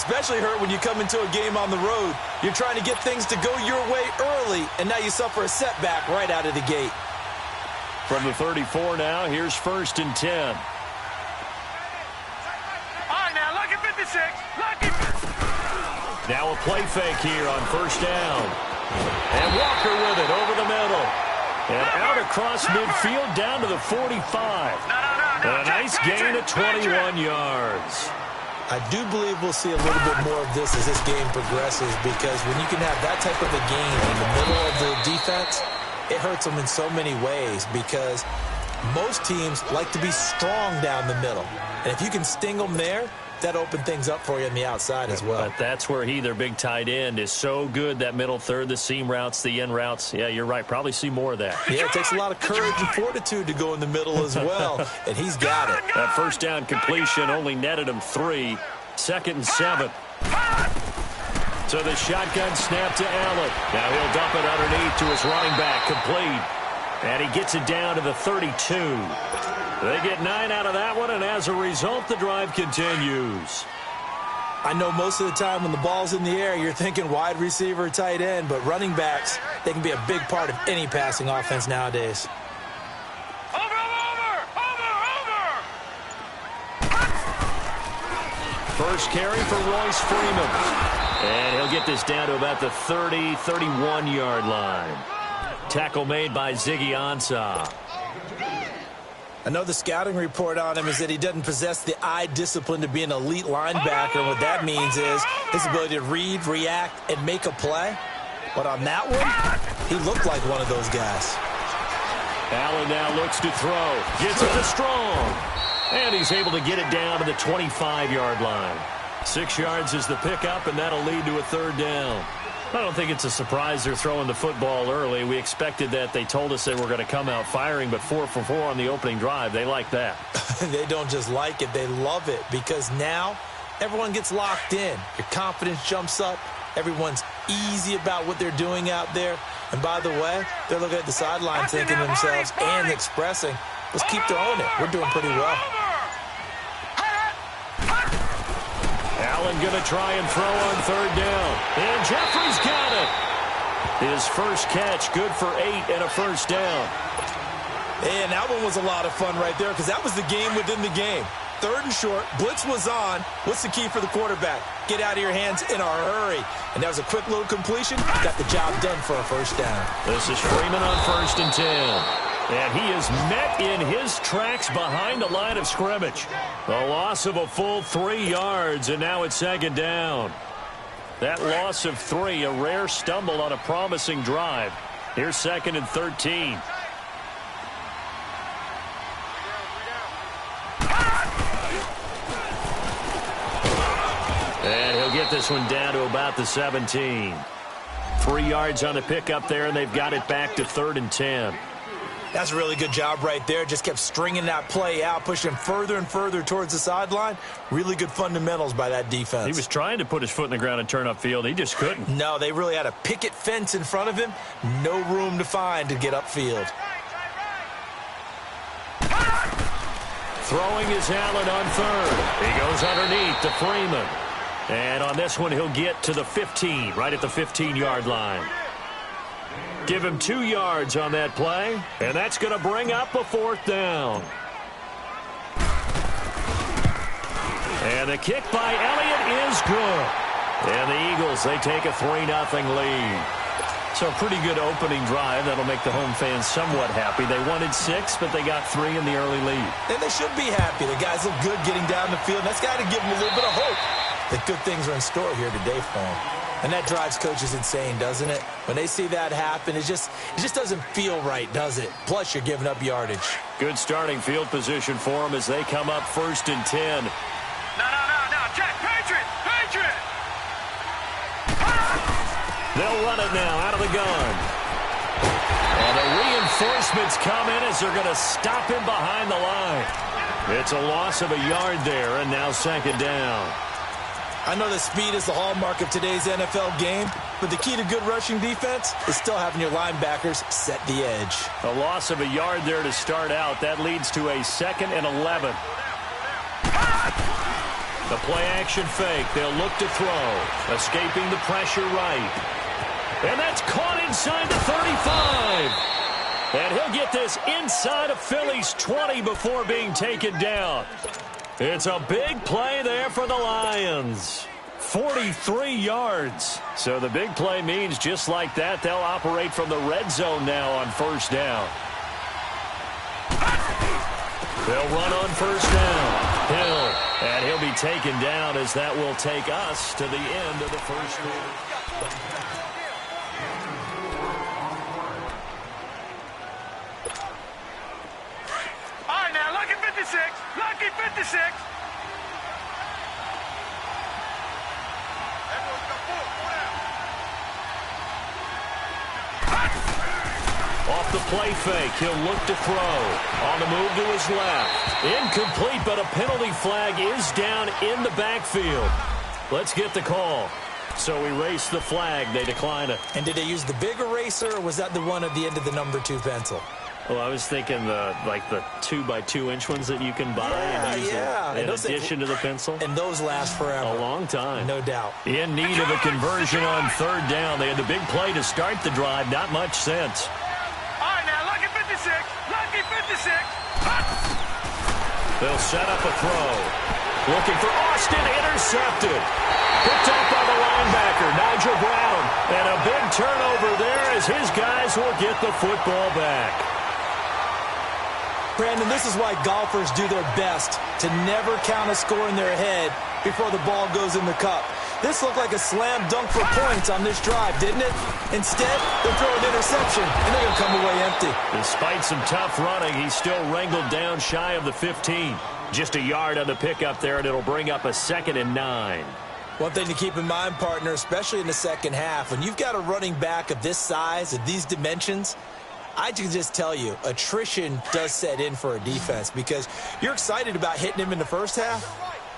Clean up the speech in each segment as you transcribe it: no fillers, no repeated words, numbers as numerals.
especially hurt when you come into a game on the road. You're trying to get things to go your way early, and now you suffer a setback right out of the gate. From the 34 now, here's 1st and 10. All right, now, lucky 56. Lucky. Now a play fake here on 1st down. And Walker with it over the middle. And out across midfield down to the 45. A nice gain of 21 yards. I do believe we'll see a little bit more of this as this game progresses, because when you can have that type of a gain in the middle of the defense, it hurts them in so many ways, because most teams like to be strong down the middle. And if you can sting them there, that opened things up for you on the outside as well. But that's where their big tight end, is so good, that middle third, the seam routes, the in routes. Yeah, you're right. Probably see more of that. Yeah, it takes a lot of courage and fortitude to go in the middle as well, and he's got it. That 1st down completion only netted him 3. 2nd and 7. So the shotgun snap to Allen. Now he'll dump it underneath to his running back, complete. And he gets it down to the 32. They get 9 out of that one, and as a result, the drive continues. I know most of the time when the ball's in the air, you're thinking wide receiver, tight end, but running backs, they can be a big part of any passing offense nowadays. First carry for Royce Freeman. And he'll get this down to about the 30, 31-yard line. Tackle made by Ziggy Ansah. I know the scouting report on him is that he doesn't possess the eye discipline to be an elite linebacker. And what that means is his ability to read, react, and make a play. But on that one, he looked like one of those guys. Allen now looks to throw. Gets it to Strong. And he's able to get it down to the 25-yard line. 6 yards is the pickup, and that'll lead to a 3rd down. I don't think it's a surprise they're throwing the football early. We expected that. They told us they were going to come out firing, but 4 for 4 on the opening drive. They like that. They don't just like it. They love it, because now everyone gets locked in. Your confidence jumps up. Everyone's easy about what they're doing out there. And by the way, they're looking at the sideline thinking to themselves and expressing, let's keep throwing it. We're doing pretty well. Allen going to try and throw on 3rd down. And Jeffrey's got it. His first catch, good for 8 and a 1st down. And that one was a lot of fun right there, because that was the game within the game. 3rd and short, blitz was on. What's the key for the quarterback? Get out of your hands in a hurry. And that was a quick little completion. Got the job done for a 1st down. This is Freeman on 1st and 10. And he is met in his tracks behind the line of scrimmage. A loss of a full 3 yards, and now it's 2nd down. That loss of 3, a rare stumble on a promising drive. Here's 2nd and 13. And he'll get this one down to about the 17. 3 yards on the pickup there, and they've got it back to 3rd and 10. That's a really good job right there. Just kept stringing that play out, pushing him further and further towards the sideline. Really good fundamentals by that defense. He was trying to put his foot in the ground and turn upfield. He just couldn't. No, they really had a picket fence in front of him. No room to find to get upfield. Throwing is Allen on 3rd. He goes underneath to Freeman. And on this one, he'll get to the 15, right at the 15-yard line. Give him 2 yards on that play, and that's going to bring up a 4th down. And the kick by Elliott is good. And the Eagles, they take a 3-0 lead. So a pretty good opening drive. That'll make the home fans somewhat happy. They wanted 6, but they got 3 in the early lead. And they should be happy. The guys look good getting down the field. That's got to give them a little bit of hope that good things are in store here today for them. And that drives coaches insane, doesn't it? When they see that happen, it just doesn't feel right, does it? Plus, you're giving up yardage. Good starting field position for them as they come up 1st and 10. No, Jack, Patriot! They'll run it now out of the gun. And the reinforcements come in as they're going to stop him behind the line. It's a loss of a yard there, and now 2nd down. I know that speed is the hallmark of today's NFL game, but the key to good rushing defense is still having your linebackers set the edge. A loss of a yard there to start out. That leads to a 2nd and 11. The play-action fake. They'll look to throw. Escaping the pressure right. And that's caught inside the 35. And he'll get this inside of Philly's 20 before being taken down. It's a big play there for the Lions. 43 yards. So the big play means just like that, they'll operate from the red zone now on first down. They'll run on first down. Hill. And he'll be taken down as that will take us to the end of the first quarter. All right, now, lucky 56. Lucky 56. Off the play fake, he'll look to throw. On the move to his left. Incomplete, but a penalty flag is down in the backfield. Let's get the call. So erase the flag. They decline it. And did they use the big eraser, or was that the one at the end of the number 2 pencil? Well, I was thinking the 2x2-inch ones that you can buy and use in addition to the pencil. And those last forever. A long time. No doubt. In need of a conversion on third down. They had the big play to start the drive. Not much sense. All right, now, lucky 56. Lucky 56. They'll set up a throw. Looking for Austin. Intercepted. Picked up by the linebacker, Nigel Brown. And a big turnover there as his guys will get the football back. Brandon, this is why golfers do their best to never count a score in their head before the ball goes in the cup. This looked like a slam dunk for points on this drive, didn't it? Instead, they'll throw an interception, and they're going to come away empty. Despite some tough running, he's still wrangled down shy of the 15. Just a yard on the pickup there, and it'll bring up a 2nd and 9. One thing to keep in mind, partner, especially in the second half, when you've got a running back of this size, of these dimensions, I can just tell you, attrition does set in for a defense because you're excited about hitting him in the first half.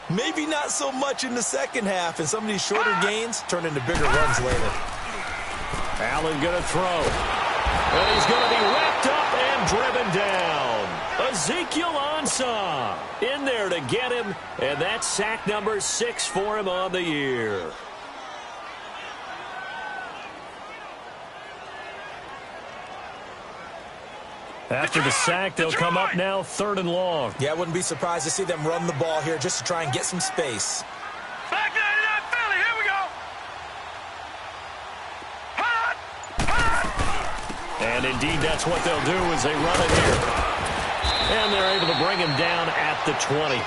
Maybe not so much in the second half, and some of these shorter gains turn into bigger runs later. Allen going to throw. And he's going to be wrapped up and driven down. Ezekiel Ansah in there to get him, and that's sack number 6 for him on the year. After the sack, they'll come up now 3rd and long. Yeah, I wouldn't be surprised to see them run the ball here just to try and get some space. Back 99 Philly, here we go. And indeed, that's what they'll do as they run it here. And they're able to bring him down at the 20.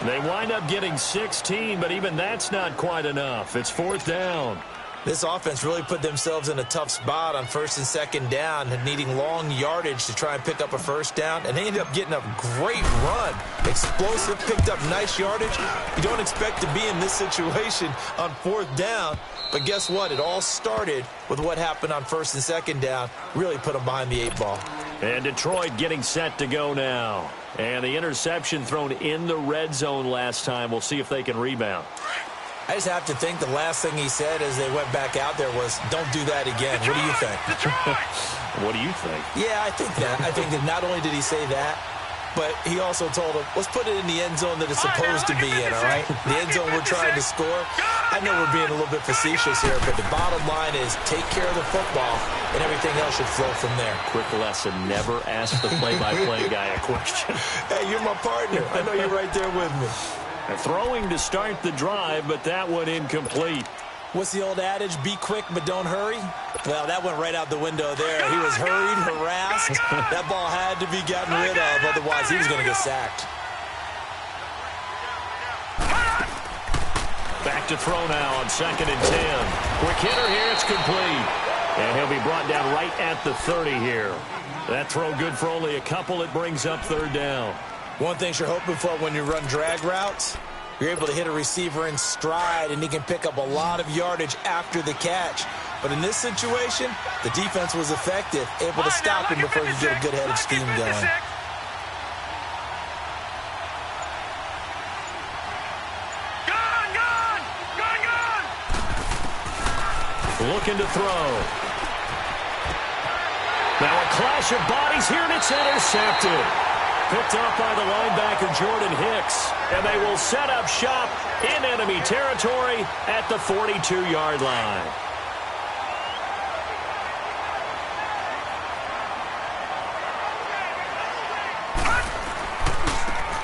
They wind up getting 16, but even that's not quite enough. It's 4th down. This offense really put themselves in a tough spot on 1st and 2nd down and needing long yardage to try and pick up a 1st down. And they ended up getting a great run. Explosive, picked up nice yardage. You don't expect to be in this situation on 4th down. But guess what? It all started with what happened on 1st and 2nd down. Really put them behind the 8 ball. And Detroit getting set to go now. And the interception thrown in the red zone last time. We'll see if they can rebound. I just have to think the last thing he said as they went back out there was, don't do that again. What do you think? What do you think? Yeah, I think that. I think that not only did he say that, but he also told him, let's put it in the end zone that it's supposed to be in, all right? The end zone we're trying to score. I know we're being a little bit facetious here, but the bottom line is take care of the football, and everything else should flow from there. Quick lesson, never ask the play-by-play guy a question. Hey, you're my partner. I know you're right there with me. Throwing to start the drive, but that one incomplete. What's the old adage? Be quick, but don't hurry? Well, that went right out the window there. He was hurried, harassed. That ball had to be gotten rid of, otherwise he was going to get sacked. Back to throw now on 2nd and 10. Quick hitter here, it's complete. And he'll be brought down right at the 30 here. That throw good for only a couple. It brings up 3rd down. One thing you're hoping for when you run drag routes, you're able to hit a receiver in stride, and he can pick up a lot of yardage after the catch. But in this situation, the defense was effective, able to stop him before he could get a good head of steam going. Looking to throw. Now a clash of bodies here, and it's intercepted. Picked up by the linebacker, Jordan Hicks. And they will set up shop in enemy territory at the 42-yard line.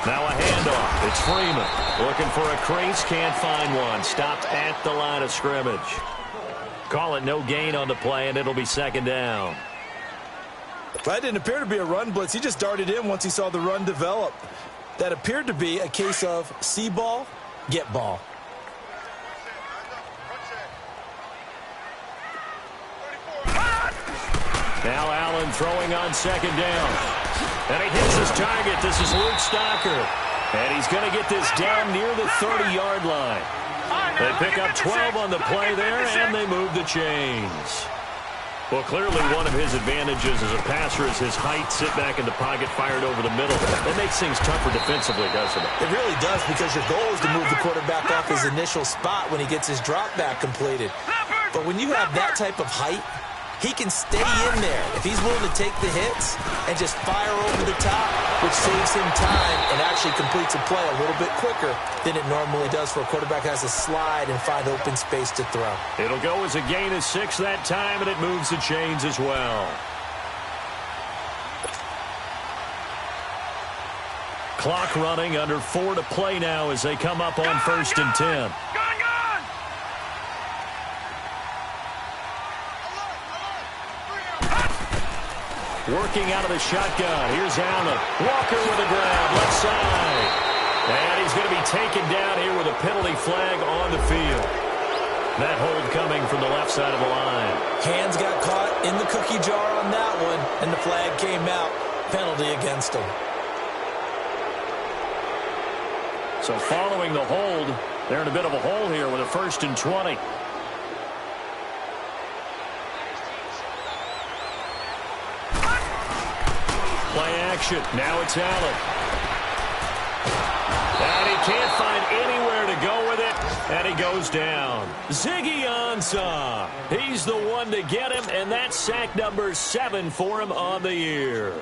Now a handoff. It's Freeman. Looking for a crease. Can't find one. Stopped at the line of scrimmage. Call it no gain on the play, and it'll be second down. That didn't appear to be a run blitz. He just darted in once he saw the run develop. That appeared to be a case of see ball, get ball. Now Allen throwing on second down. And he hits his target. This is Luke Stocker. And he's going to get this down near the 30-yard line. They pick up 12 on the play there, and they move the chains. Well, clearly one of his advantages as a passer is his height. Sit back in the pocket, fired over the middle. That makes things tougher defensively, doesn't it? It really does, because your goal is to move the quarterback off his initial spot when he gets his drop back completed. But when you have that type of height, he can stay in there if he's willing to take the hits and just fire over the top, which saves him time and actually completes a play a little bit quicker than it normally does for a quarterback who has to slide and find open space to throw. It'll go as a gain of 6 that time, and it moves the chains as well. Clock running, under 4 to play now as they come up on 1st and 10. Working out of the shotgun. Here's Allen. Walker with a grab, left side. And he's going to be taken down here with a penalty flag on the field. That hold coming from the left side of the line. Hands got caught in the cookie jar on that one, and the flag came out. Penalty against him. So following the hold, they're in a bit of a hole here with a 1st and 20. Play action. Now it's Allen. And he can't find anywhere to go with it. And he goes down. Ziggy Ansah. He's the one to get him, and that's sack number 7 for him on the year.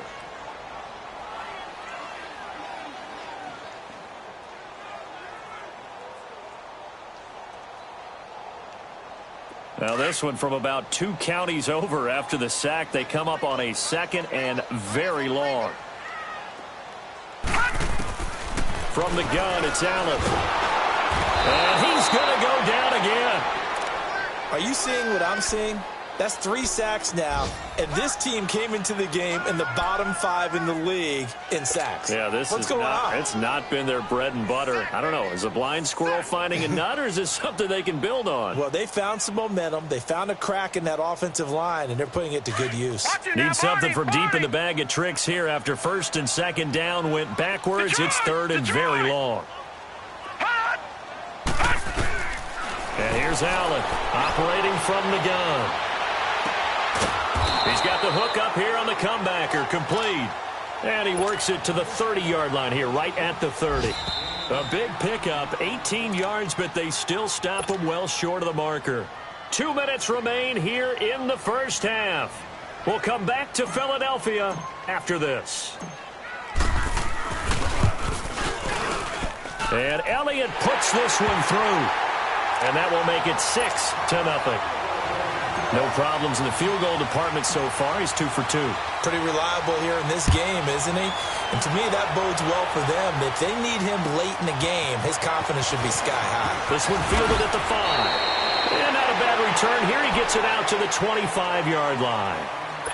Now this one from about 2 counties over after the sack. They come up on a 2nd and very long. From the gun, it's Allen. And he's going to go down again. Are you seeing what I'm seeing? That's 3 sacks now, and this team came into the game in the bottom 5 in the league in sacks. Yeah, what's going on? It's not been their bread and butter. I don't know. Is a blind squirrel finding a nut, or is this something they can build on? Well, they found some momentum. They found a crack in that offensive line, and they're putting it to good use. Need something from deep in the bag of tricks here after 1st and 2nd down went backwards. It's 3rd and very long. And here's Allen operating from the gun. He's got the hook up here on the comebacker, complete. And he works it to the 30-yard line here, right at the 30. A big pickup, 18 yards, but they still stop him well short of the marker. 2 minutes remain here in the first half. We'll come back to Philadelphia after this. And Elliott puts this one through. And that will make it 6-0. No problems in the field goal department so far. He's 2 for 2. Pretty reliable here in this game, isn't he? And to me, that bodes well for them. If they need him late in the game, his confidence should be sky high. This one fielded at the 5. And not a bad return here. He gets it out to the 25-yard line.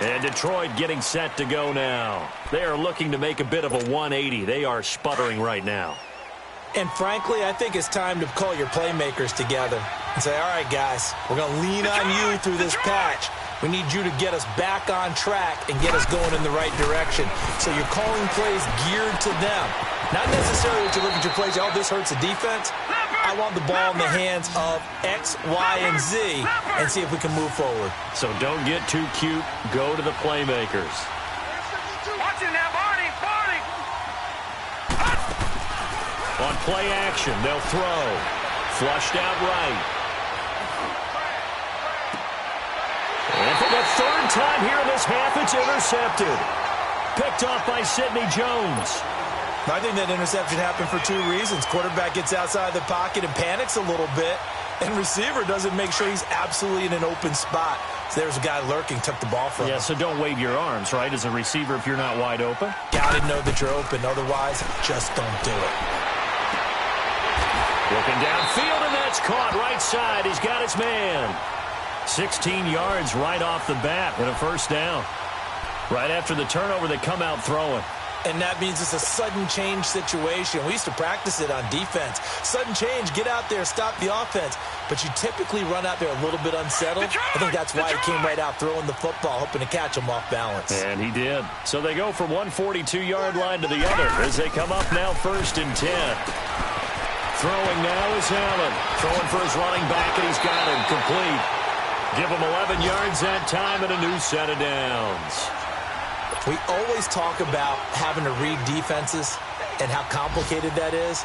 And Detroit getting set to go now. They are looking to make a bit of a 180. They are sputtering right now. And frankly, I think it's time to call your playmakers together and say, all right, guys, we're going to lean on you through this patch. We need you to get us back on track and get us going in the right direction. So you're calling plays geared to them. Not necessarily to look at your plays, oh, this hurts the defense. I want the ball in the hands of X, Y, and Z and see if we can move forward. So don't get too cute. Go to the playmakers. Watch it now, Barney. On play action, they'll throw. Flushed out right. And for the 3rd time here in this half, it's intercepted. Picked off by Sidney Jones. I think that interception happened for two reasons. Quarterback gets outside the pocket and panics a little bit, and receiver doesn't make sure he's absolutely in an open spot. So there's a guy lurking, took the ball from him. Yeah, so don't wave your arms, right, as a receiver if you're not wide open. Got to know that you're open. Otherwise, just don't do it. Looking downfield, and that's caught right side. He's got his man. 16 yards right off the bat and a first down. Right after the turnover, they come out throwing. And that means it's a sudden change situation. We used to practice it on defense. Sudden change, get out there, stop the offense. But you typically run out there a little bit unsettled. I think that's why he came right out throwing the football, hoping to catch him off balance. And he did. So they go from one 42-yard line to the other as they come up now 1st and 10. Throwing now is Allen. Throwing for his running back, and he's got him complete. Give him 11 yards that time and a new set of downs. We always talk about having to read defenses and how complicated that is.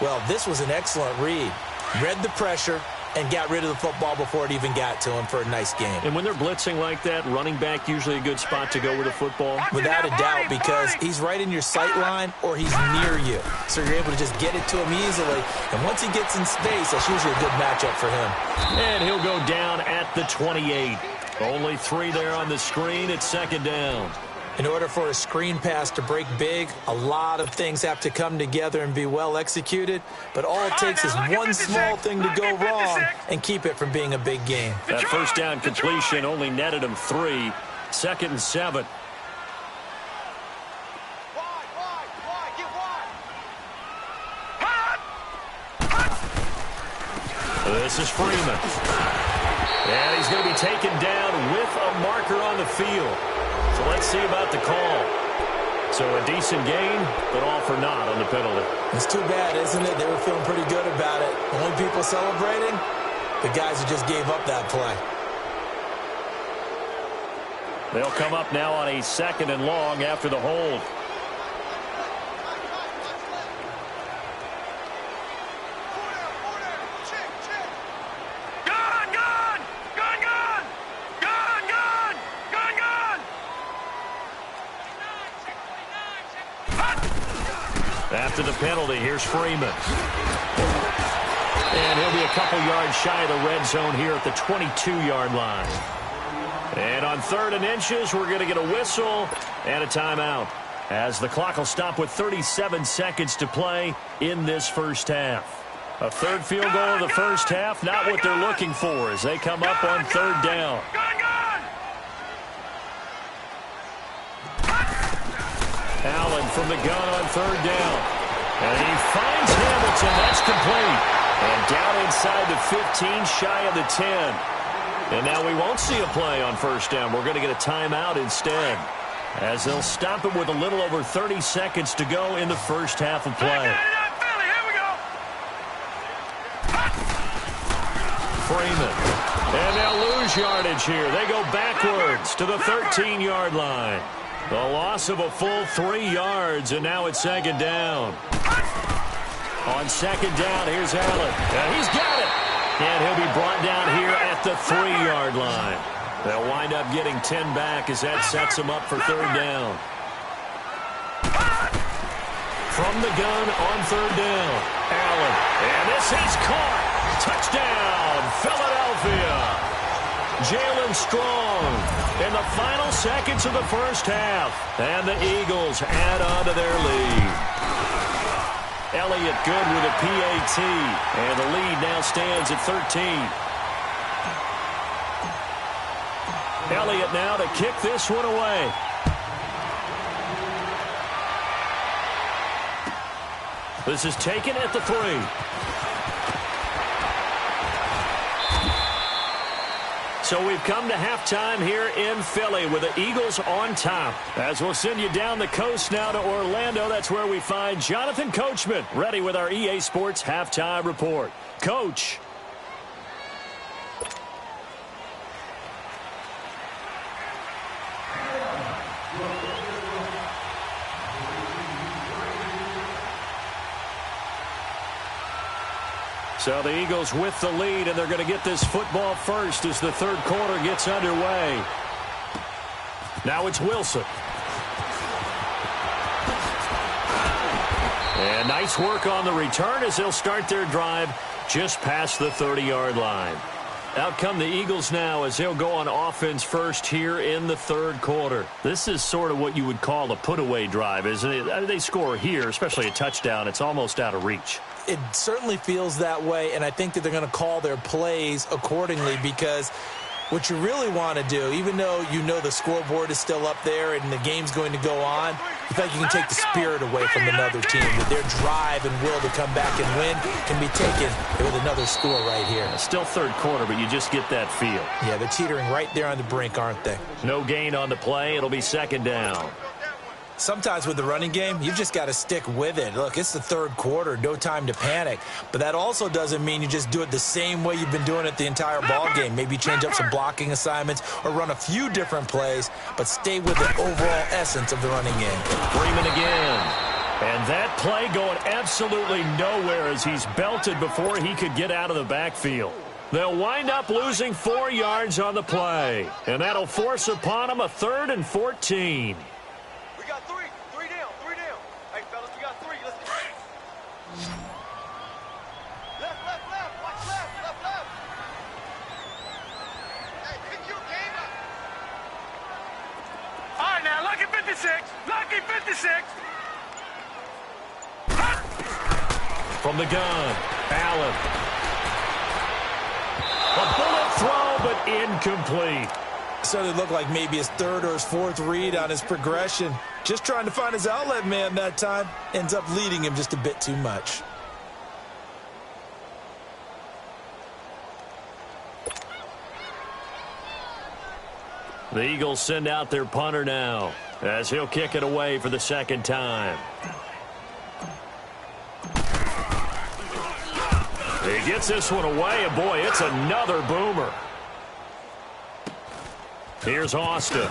Well, this was an excellent read. Read the pressure and got rid of the football before it even got to him for a nice game. And when they're blitzing like that, running back usually a good spot to go with the football? Without a doubt, because he's right in your sight line or he's near you. So you're able to just get it to him easily. And once he gets in space, that's usually a good matchup for him. And he'll go down at the 28. Only 3 there on the screen. It's 2nd down. In order for a screen pass to break big, a lot of things have to come together and be well executed. But all it takes is one small thing to go wrong and keep it from being a big game. That first down completion only netted him 3. 2nd and 7. This is Freeman. And he's going to be taken down with a marker on the field. So let's see about the call. So a decent gain, but all for naught on the penalty. It's too bad, isn't it? They were feeling pretty good about it. Only people celebrating, the guys who just gave up that play. They'll come up now on a 2nd and long after the hold. After the penalty, here's Freeman. And he'll be a couple yards shy of the red zone here at the 22-yard line. And on 3rd and inches, we're going to get a whistle and a timeout, as the clock will stop with 37 seconds to play in this first half. A 3rd field goal of the first half, not what they're looking for as they come up on 3rd down. Allen from the gun on 3rd down. And he finds Hamilton. That's complete. And down inside the 15, shy of the 10. And now we won't see a play on 1st down. We're going to get a timeout instead, as they'll stop it with a little over 30 seconds to go in the first half of play. Freeman. And they'll lose yardage here. They go backwards to the 13-yard line. The loss of a full 3 yards, and now it's 2nd down. On 2nd down, here's Allen. And he's got it. And he'll be brought down here at the 3-yard line. They'll wind up getting 10 back as that sets them up for 3rd down. From the gun on 3rd down, Allen. And this is caught. Touchdown, Philadelphia. Jalen Strong in the final seconds of the first half. And the Eagles add on to their lead. Elliott good with a PAT. And the lead now stands at 13. Elliott now to kick this one away. This is taken at the 3. So we've come to halftime here in Philly with the Eagles on top. As we'll send you down the coast now to Orlando, that's where we find Jonathan Coachman ready with our EA Sports Halftime Report. Coach. So the Eagles with the lead, and they're going to get this football first as the 3rd quarter gets underway. Now it's Wilson. And nice work on the return as they'll start their drive just past the 30-yard line. Out come the Eagles now as they'll go on offense first here in the third quarter. This is sort of what you would call a put-away drive, isn't it? They score here, especially a touchdown. It's almost out of reach. It certainly feels that way, and I think that they're going to call their plays accordingly because what you really want to do, even though you know the scoreboard is still up there and the game's going to go on, you feel like you can take the spirit away from another team, that their drive and will to come back and win can be taken with another score right here. Still third quarter, but you just get that feel. Yeah, they're teetering right there on the brink, aren't they? No gain on the play. It'll be second down. Sometimes with the running game, you've just got to stick with it. Look, it's the third quarter, no time to panic. But that also doesn't mean you just do it the same way you've been doing it the entire ball game. Maybe change up some blocking assignments or run a few different plays, but stay with the overall essence of the running game. Freeman again. And that play going absolutely nowhere as he's belted before he could get out of the backfield. They'll wind up losing 4 yards on the play. And that'll force upon them a 3rd and 14. Lucky 56. From the gun, Allen. A bullet throw, but incomplete. So it looked like maybe his 3rd or his 4th read on his progression. Just trying to find his outlet man that time. Ends up leading him just a bit too much. The Eagles send out their punter now as he'll kick it away for the second time. He gets this one away, and boy, it's another boomer. Here's Austin.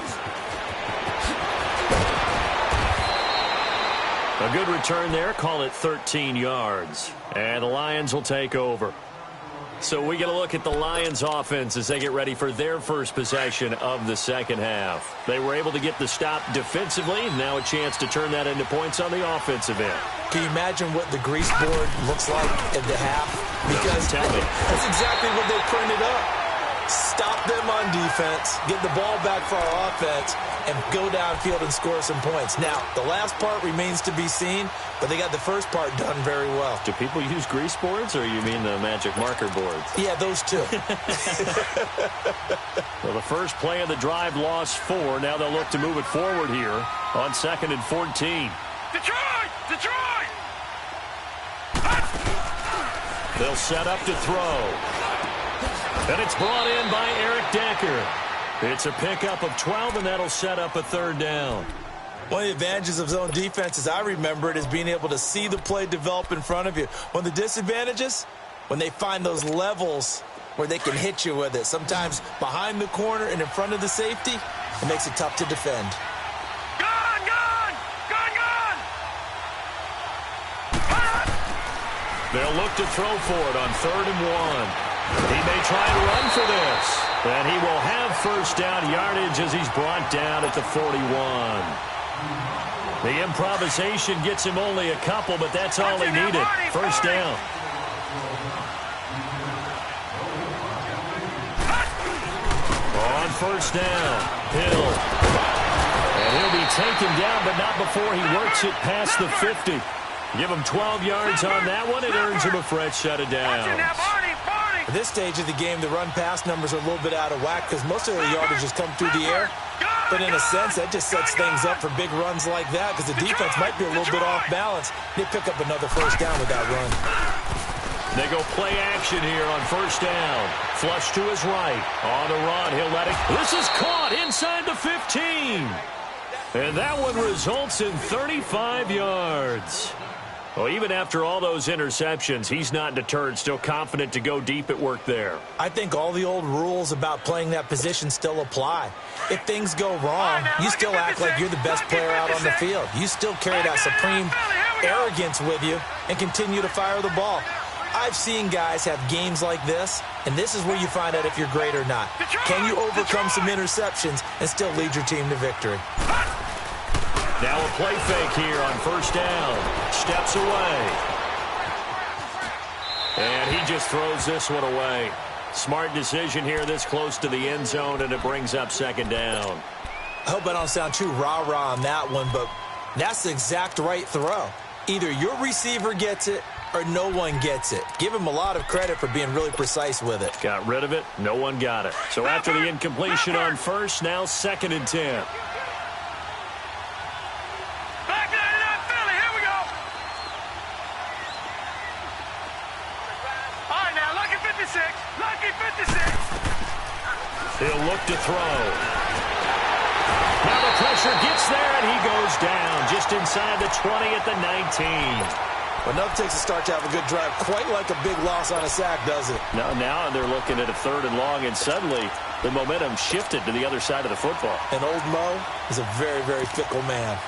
A good return there, call it 13 yards. And the Lions will take over. So we get a look at the Lions offense as they get ready for their first possession of the second half. They were able to get the stop defensively. Now a chance to turn that into points on the offensive end. Can you imagine what the grease board looks like at the half? Because that's exactly what they printed up. Stop them on defense, get the ball back for our offense, and go downfield and score some points. Now, the last part remains to be seen, but they got the first part done very well. Do people use grease boards, or you mean the magic marker boards? Yeah, those two. Well, the first play of the drive lost 4. Now they'll look to move it forward here on 2nd and 14. Detroit! Detroit! They'll set up to throw. And it's brought in by Eric Decker. It's a pickup of 12, and that'll set up a 3rd down. One of the advantages of zone defense, as I remember it, is being able to see the play develop in front of you. One of the disadvantages, when they find those levels where they can hit you with it. Sometimes behind the corner and in front of the safety, it makes it tough to defend. Gone! Gone! Gone! Gone! They'll look to throw for it on 3rd and 1. He may try to run for this. And he will have first down yardage as he's brought down at the 41. The improvisation gets him only a couple, but that's all he needed. First down. On first down, Hill. And he'll be taken down, but not before he works it past the 50. Give him 12 yards on that one. It earns him a fresh set of downs. At this stage of the game, the run-pass numbers are a little bit out of whack because most of the yardage has come through the air. But in a sense, that just sets things up for big runs like that because the defense might be a little bit off balance. They pick up another first down with that run. They go play action here on first down. Flush to his right. On the run, he'll let it. This is caught inside the 15. And that one results in 35 yards. Well, even after all those interceptions, he's not deterred, still confident to go deep at work there. I think all the old rules about playing that position still apply. If things go wrong, you still act like you're the best player out on the field. You still carry that supreme arrogance with you and continue to fire the ball. I've seen guys have games like this, and this is where you find out if you're great or not. Can you overcome some interceptions and still lead your team to victory? Now a play fake here on first down. Steps away. And he just throws this one away. Smart decision here this close to the end zone, and it brings up second down. I hope I don't sound too rah-rah on that one, but that's the exact right throw. Either your receiver gets it or no one gets it. Give him a lot of credit for being really precise with it. Got rid of it. No one got it. So after the incompletion on first, now 2nd and 10. He'll look to throw. Now the pressure gets there, and he goes down just inside the 20 at the 19. Enough takes a start to have a good drive. Quite like a big loss on a sack, does it? Now they're looking at a 3rd and long, and suddenly the momentum shifted to the other side of the football. And old Mo is a very, very fickle man.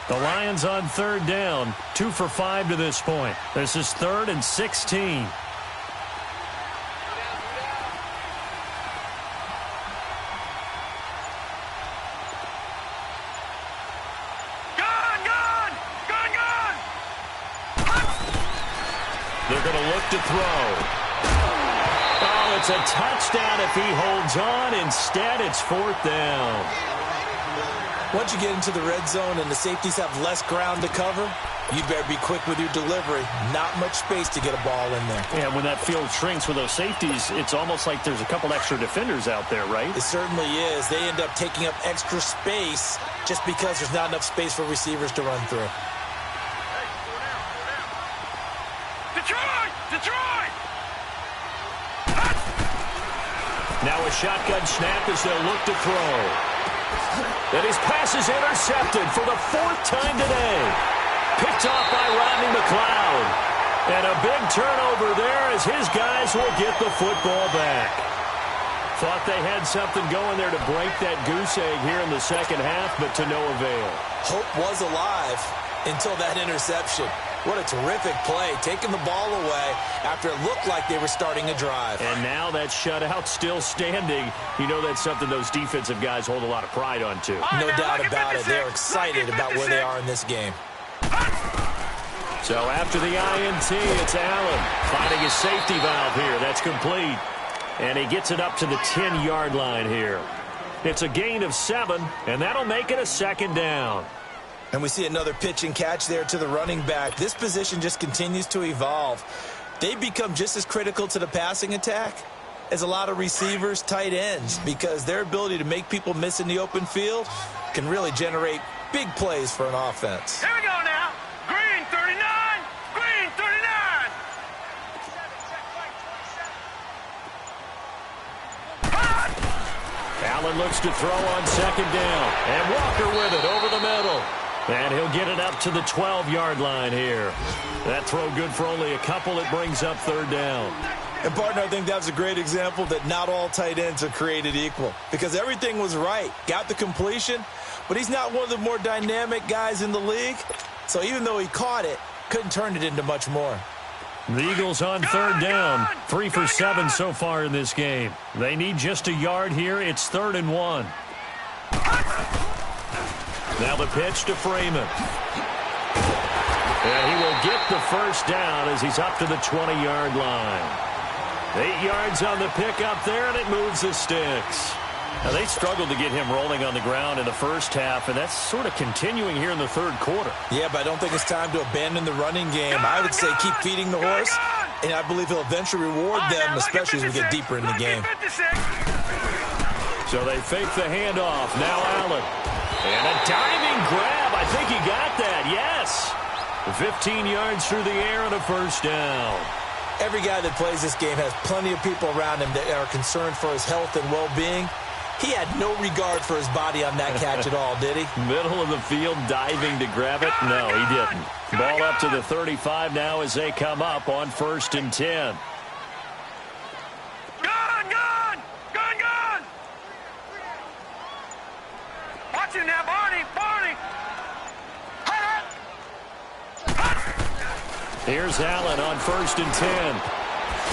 The Lions on 3rd down, 2 for 5 to this point. This is 3rd and 16. They're going to look to throw. Oh, it's a touchdown if he holds on. Instead, it's 4th down. Once you get into the red zone and the safeties have less ground to cover, you better be quick with your delivery. Not much space to get a ball in there. Yeah, when that field shrinks with those safeties, it's almost like there's a couple extra defenders out there, right? It certainly is. They end up taking up extra space just because there's not enough space for receivers to run through. Detroit! Now a shotgun snap as they'll look to throw. And his pass is intercepted for the 4th time today. Picked off by Rodney McLeod. And a big turnover there as his guys will get the football back. Thought they had something going there to break that goose egg here in the second half, but to no avail. Hope was alive until that interception. What a terrific play, taking the ball away after it looked like they were starting a drive. And now that shutout still standing. You know that's something those defensive guys hold a lot of pride on, too. No doubt about it. They're excited about where they are in this game. So after the INT, it's Allen finding his safety valve here. That's complete. And he gets it up to the 10-yard line here. It's a gain of 7, and that'll make it a 2nd down. And we see another pitch and catch there to the running back. This position just continues to evolve. They become just as critical to the passing attack as a lot of receivers, tight ends, because their ability to make people miss in the open field can really generate big plays for an offense. Here we go now. Green 39. Green 39. Allen looks to throw on 2nd down. And Walker with it over the middle. And he'll get it up to the 12-yard line here. That throw good for only a couple. It brings up 3rd down. And, partner, I think that was a great example that not all tight ends are created equal, because everything was right. Got the completion, but he's not one of the more dynamic guys in the league. So even though he caught it, couldn't turn it into much more. The Eagles on 3rd down. 3 for 7 so far in this game. They need just a yard here. It's 3rd and 1. Now the pitch to Freeman. And he will get the first down as he's up to the 20-yard line. 8 yards on the pickup there, and it moves the sticks. Now, they struggled to get him rolling on the ground in the first half, and that's sort of continuing here in the 3rd quarter. Yeah, but I don't think it's time to abandon the running game. I would say keep feeding the horse, and I believe he'll eventually reward them, especially as we get deeper in the game. So they fake the handoff. Now Allen. And a diving grab. I think he got that. Yes. 15 yards through the air and a first down. Every guy that plays this game has plenty of people around him that are concerned for his health and well-being. He had no regard for his body on that catch at all, did he? Middle of the field, diving to grab it. No, he didn't. Ball up to the 35 now as they come up on 1st and 10. Watch him now, Barney. Here's Allen on 1st and 10.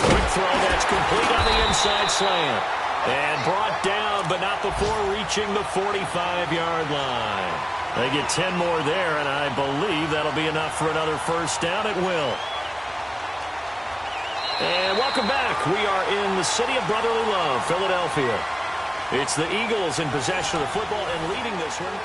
Quick throw that's complete on the inside slant. And brought down, but not before reaching the 45-yard line. They get 10 more there, and I believe that'll be enough for another first down. It will. And welcome back. We are in the city of brotherly love, Philadelphia. It's the Eagles in possession of the football and leading this one.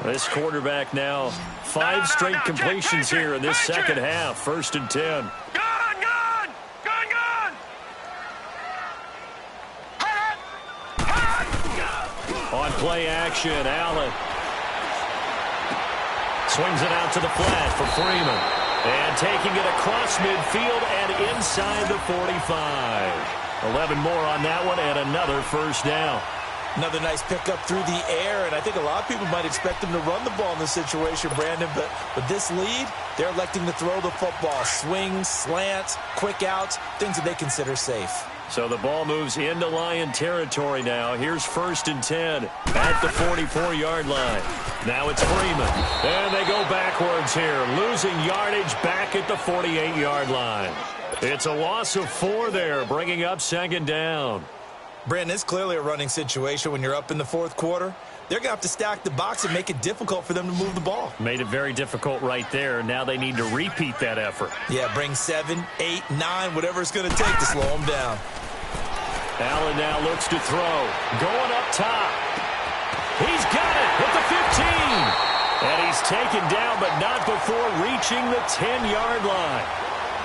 This quarterback now 5 straight completions here in this second half. 1st and 10. On play action, Allen swings it out to the flat for Freeman. And taking it across midfield and inside the 45. 11 more on that one and another first down. Another nice pickup through the air, and I think a lot of people might expect them to run the ball in this situation, Brandon, but with this lead, they're electing to throw the football. Swings, slants, quick outs, things that they consider safe. So the ball moves into Lion territory now. Here's 1st and 10 at the 44-yard line. Now it's Freeman. And they go backwards here, losing yardage back at the 48-yard line. It's a loss of 4 there, bringing up 2nd down. Brandon, it's clearly a running situation when you're up in the 4th quarter. They're going to have to stack the box and make it difficult for them to move the ball. Made it very difficult right there. Now they need to repeat that effort. Yeah, bring 7, 8, 9, whatever it's going to take to slow them down. Allen now looks to throw. Going up top. He's got it at the 15. And he's taken down, but not before reaching the 10-yard line.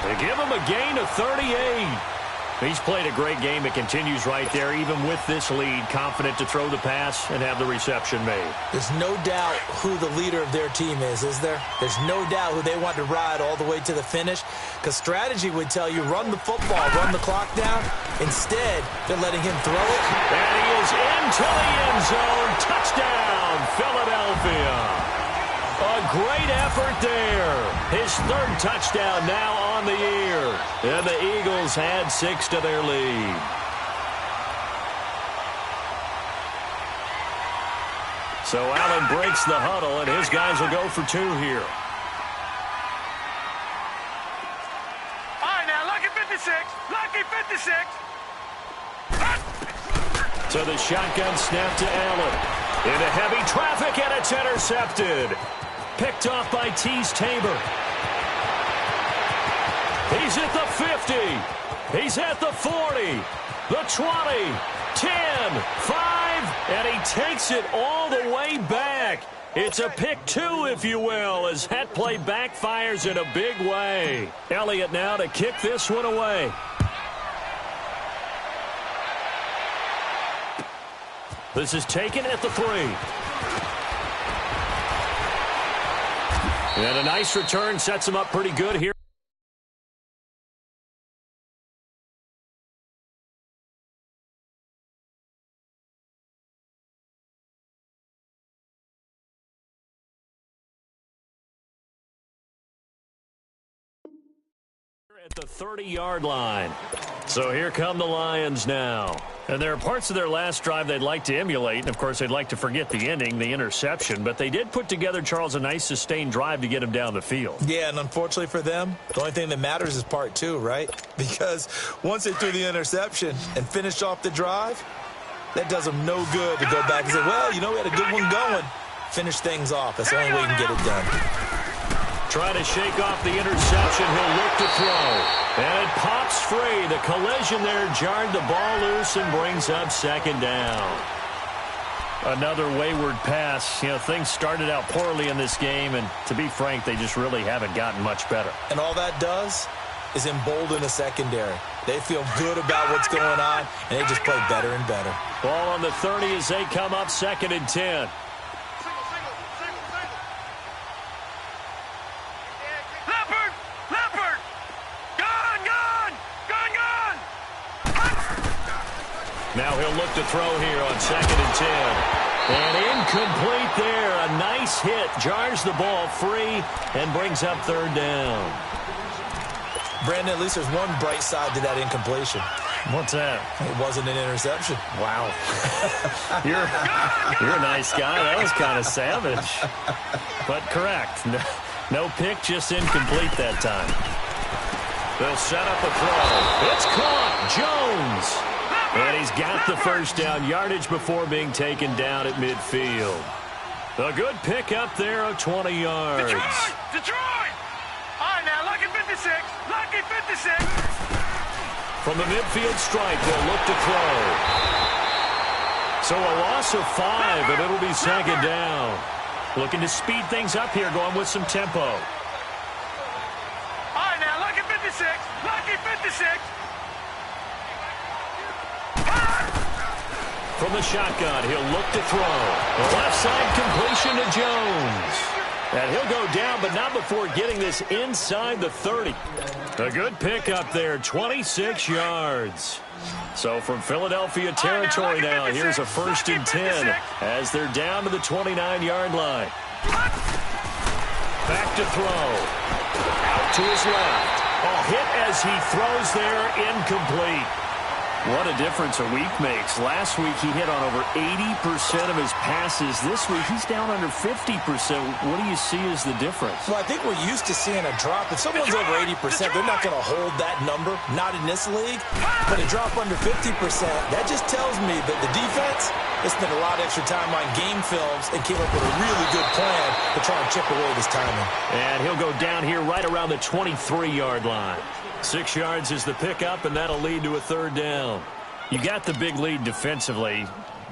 They give him a gain of 38. He's played a great game. It continues right there, even with this lead, confident to throw the pass and have the reception made. There's no doubt who the leader of their team is there? There's no doubt who they want to ride all the way to the finish, because strategy would tell you run the football, run the clock down. Instead, they're letting him throw it. And he is into the end zone. Touchdown, Philadelphia. A great effort there. His 3rd touchdown now on the year. And the Eagles add 6 to their lead. So Allen breaks the huddle, and his guys will go for 2 here. All right, now, lucky 56. Lucky 56. So the shotgun snap to Allen. Into heavy traffic, and it's intercepted. Picked off by Tease Tabor. He's at the 50. He's at the 40. The 20. 10. 5. And he takes it all the way back. It's a pick 2, if you will, as that play backfires in a big way. Elliott now to kick this one away. This is taken at the 3. And a nice return sets him up pretty good here. At the 30-yard line. So here come the Lions now. And there are parts of their last drive they'd like to emulate. And, of course, they'd like to forget the ending, the interception. But they did put together, Charles, a nice sustained drive to get him down the field. Yeah, and unfortunately for them, the only thing that matters is part 2, right? Because once they threw the interception and finished off the drive, that does them no good to go back and say, well, you know, we had a good one going. Finish things off. That's the only way you can get it done. Try to shake off the interception. He'll look to throw. And it pops free. The collision there jarred the ball loose and brings up 2nd down. Another wayward pass. You know, things started out poorly in this game, and to be frank, they just really haven't gotten much better. And all that does is embolden the secondary. They feel good about what's going on, and they just play better and better. Ball on the 30 as they come up 2nd and 10. Now he'll look to throw here on 2nd and 10. And incomplete there. A nice hit. Jars the ball free and brings up 3rd down. Brandon, at least there's one bright side to that incompletion. What's that? It wasn't an interception. Wow. You're a nice guy. That was kind of savage. But correct. No pick, just incomplete that time. They'll set up a throw. It's caught. Jones. And he's got the first down yardage before being taken down at midfield. A good pick up there of 20 yards. Detroit! All right, now, lucky 56. Lucky 56. From the midfield stripe, they'll look to throw. So a loss of 5, and it'll be second down. Looking to speed things up here, going with some tempo. All right, now, lucky 56. Lucky 56. From the shotgun, he'll look to throw. The left side completion to Jones. And he'll go down, but not before getting this inside the 30. A good pick up there, 26 yards. So from Philadelphia territory now, here's a 1st and 10 as they're down to the 29-yard line. Back to throw. Out to his left. A hit as he throws there, incomplete. What a difference a week makes. Last week he hit on over 80% of his passes. This week he's down under 50%. What do you see as the difference? Well, I think we're used to seeing a drop. If someone's over 80%, they're not going to hold that number, not in this league. But a drop under 50%, that just tells me that the defense has spent a lot of extra time on game films and came up with a really good plan to try and chip away this timing. And he'll go down here right around the 23-yard line. 6 yards is the pickup, and that'll lead to a 3rd down. You got the big lead defensively,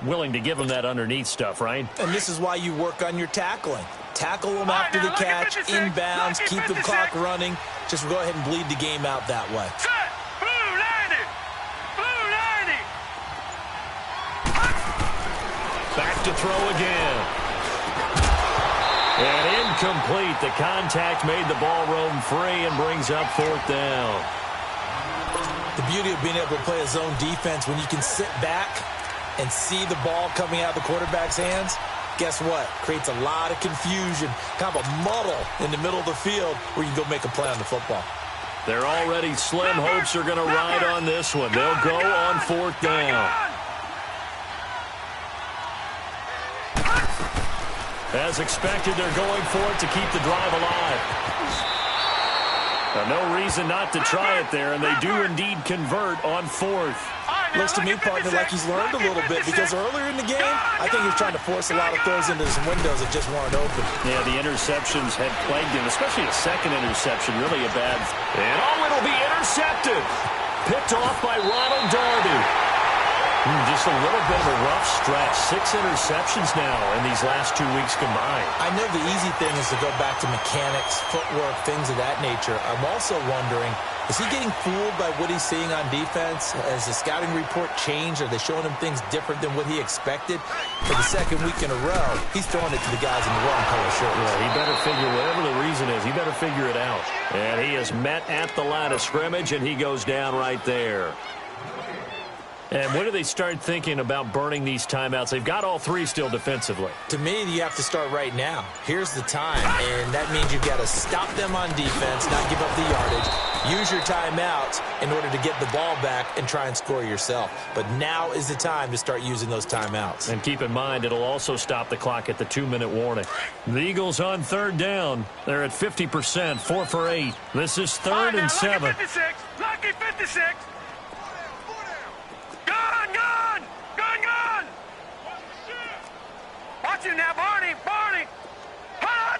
willing to give them that underneath stuff, right? And this is why you work on your tackling. Tackle them after the catch, inbounds, keep the clock running. Just go ahead and bleed the game out that way. Set! Blue 90! Blue 90! Back to throw again. And incomplete. The contact made the ball roam free and brings up 4th down. The beauty of being able to play a zone defense, when you can sit back and see the ball coming out of the quarterback's hands, guess what? Creates a lot of confusion, kind of a muddle in the middle of the field where you can go make a play on the football. Their already slim hopes are going to ride on this one. They'll go on 4th down. As expected, they're going for it to keep the drive alive. No reason not to try it there, and they do indeed convert on 4th. Looks to me, partner, like he's learned a little bit, because earlier in the game, I think he was trying to force a lot of throws into some windows that just weren't open. Yeah, the interceptions had plagued him, especially a second interception, really a bad. And it'll be intercepted. Picked off by Ronald Darby. Just a little bit of a rough stretch. 6 interceptions now in these last 2 weeks combined. I know the easy thing is to go back to mechanics, footwork, things of that nature. I'm also wondering, is he getting fooled by what he's seeing on defense? Has the scouting report changed? Are they showing him things different than what he expected? For the 2nd week in a row, he's throwing it to the guys in the wrong color shirts. Yeah, he better figure, whatever the reason is, he better figure it out. And he is met at the line of scrimmage, and he goes down right there. And when do they start thinking about burning these timeouts? They've got all 3 still defensively. To me, you have to start right now. Here's the time, and that means you've got to stop them on defense, not give up the yardage, use your timeouts in order to get the ball back and try and score yourself. But now is the time to start using those timeouts. And keep in mind, it'll also stop the clock at the 2-minute warning. The Eagles on 3rd down. They're at 50%, 4 for 8. This is 3rd and 7. Lucky 56! Lucky 56! Gun! Watch him now, Barney! Hot!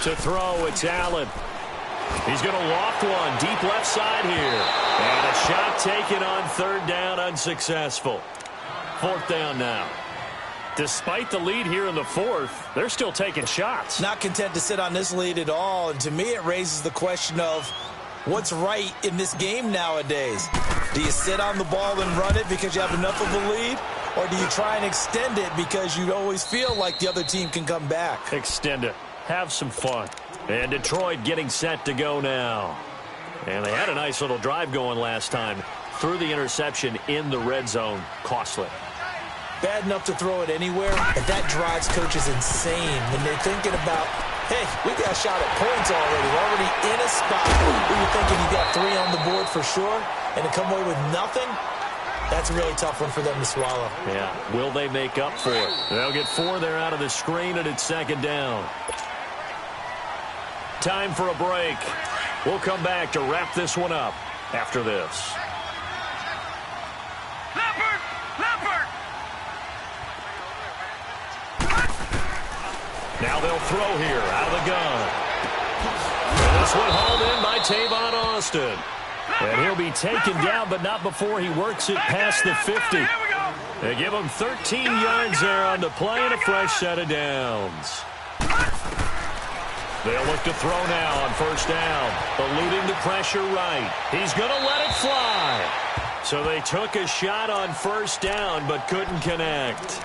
To throw, it's Allen. He's going to loft one deep left side here. And a shot taken on 3rd down, unsuccessful. 4th down now. Despite the lead here in the 4th, they're still taking shots. Not content to sit on this lead at all, and to me it raises the question of what's right in this game nowadays. Do you sit on the ball and run it because you have enough of a lead? Or do you try and extend it because you always feel like the other team can come back? Extend it. Have some fun. And Detroit getting set to go now. And they had a nice little drive going last time. Threw the interception in the red zone. Costly. Bad enough to throw it anywhere, but that drives coaches insane when they're thinking about Hey, we got a shot at points already. We're already in a spot where you're thinking you got 3 on the board for sure, and to come away with nothing, that's a really tough one for them to swallow. Yeah, will they make up for it? They'll get 4 there out of the screen, and it's 2nd down. Time for a break. We'll come back to wrap this one up after this. Now they'll throw here out of the gun. And this one hauled in by Tavon Austin. And he'll be taken down, but not before he works it past the 50. They give him 13 yards there on the play and a fresh set of downs. They'll look to throw now on 1st down. Eluding the pressure right. He's going to let it fly. So they took a shot on 1st down, but couldn't connect.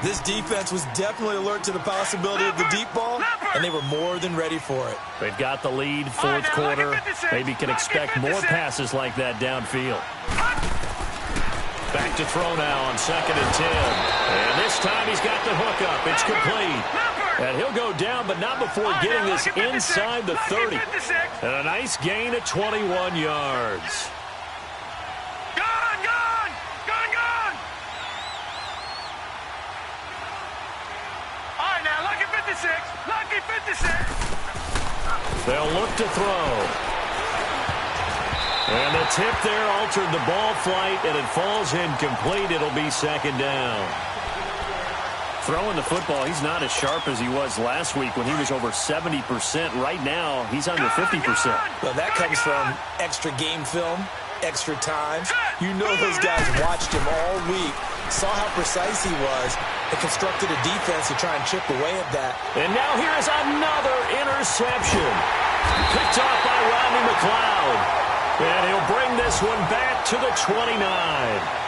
This defense was definitely alert to the possibility of the deep ball, and they were more than ready for it. They've got the lead, 4th quarter. Maybe can expect more passes like that downfield. Back to throw now on 2nd and 10. And this time he's got the hook up. It's complete. And he'll go down, but not before getting this inside the 30. And a nice gain of 21 yards. Lucky 56. They'll look to throw. And the tip there altered the ball flight, and it falls incomplete. It'll be 2nd down. Throwing the football, he's not as sharp as he was last week when he was over 70%. Right now, he's under 50%. Well, that comes from extra game film, extra time. You know those guys watched him all week, saw how precise he was, and constructed a defense to try and chip away at that. And now here is another interception. Picked off by Rodney McLeod. And he'll bring this one back to the 29.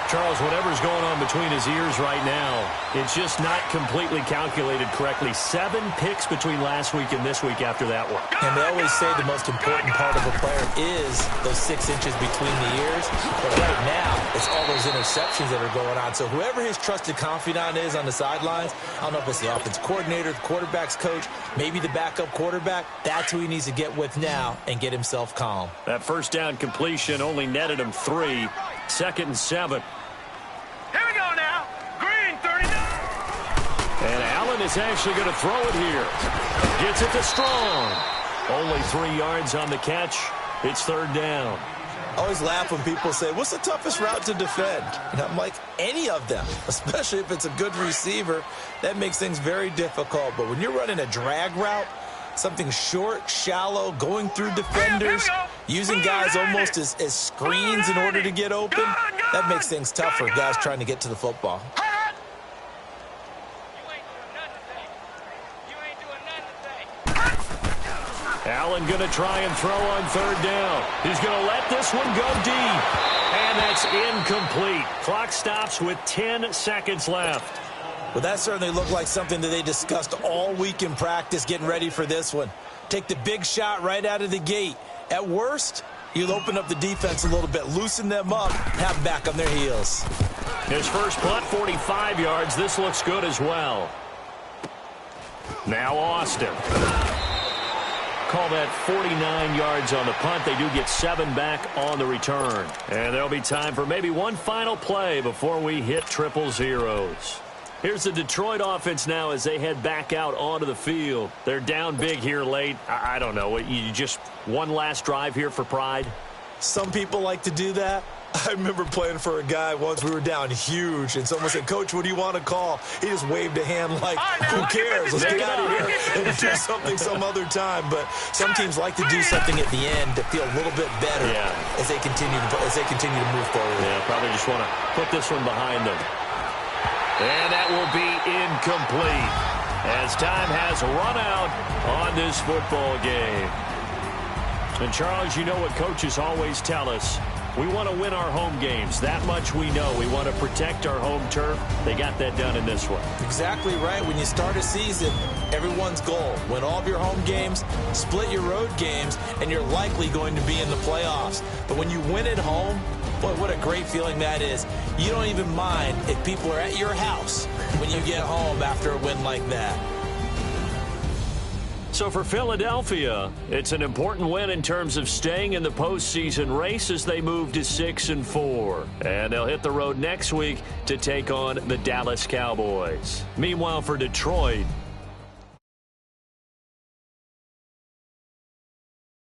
Charles, whatever's going on between his ears right now, it's just not completely calculated correctly. 7 picks between last week and this week after that one. And they always say the most important part of a player is those 6 inches between the ears. But right now, it's all those interceptions that are going on. So whoever his trusted confidant is on the sidelines, I don't know if it's the offense coordinator, the quarterback's coach, maybe the backup quarterback, that's who he needs to get with now and get himself calm. That 1st down completion only netted him 3. 2nd and 7. Here we go now. Green, 39. And Allen is actually going to throw it here. Gets it to Strong. Only 3 yards on the catch. It's 3rd down. I always laugh when people say, what's the toughest route to defend? And I'm like, any of them, especially if it's a good receiver. That makes things very difficult. But when you're running a drag route, something short, shallow, going through defenders, using guys almost as screens in order to get open, that makes things tough for guys trying to get to the football. Allen going to try and throw on 3rd down. He's going to let this one go deep. And that's incomplete. Clock stops with 10 seconds left. Well, that certainly looked like something that they discussed all week in practice getting ready for this one. Take the big shot right out of the gate. At worst, you'll open up the defense a little bit, loosen them up, have them back on their heels. His first punt, 45 yards. This looks good as well. Now Austin. Call that 49 yards on the punt. They do get 7 back on the return. And there'll be time for maybe one final play before we hit 000. Here's the Detroit offense now as they head back out onto the field. They're down big here late. I don't know. You just one last drive here for pride? Some people like to do that. I remember playing for a guy once. We were down huge, and someone said, Coach, what do you want to call? He just waved a hand like, who cares? Let's get out of here and do something some other time. But some teams like to do something at the end to feel a little bit better as they continue to move forward. Yeah, probably just want to put this one behind them. And that will be incomplete as time has run out on this football game. And, Charles, you know what coaches always tell us. We want to win our home games. That much we know. We want to protect our home turf. They got that done in this one. Exactly right. When you start a season, everyone's goal, win all of your home games, split your road games, and you're likely going to be in the playoffs. But when you win at home, boy, what a great feeling that is. You don't even mind if people are at your house when you get home after a win like that. So for Philadelphia, it's an important win in terms of staying in the postseason race as they move to 6-4. And they'll hit the road next week to take on the Dallas Cowboys. Meanwhile, for Detroit,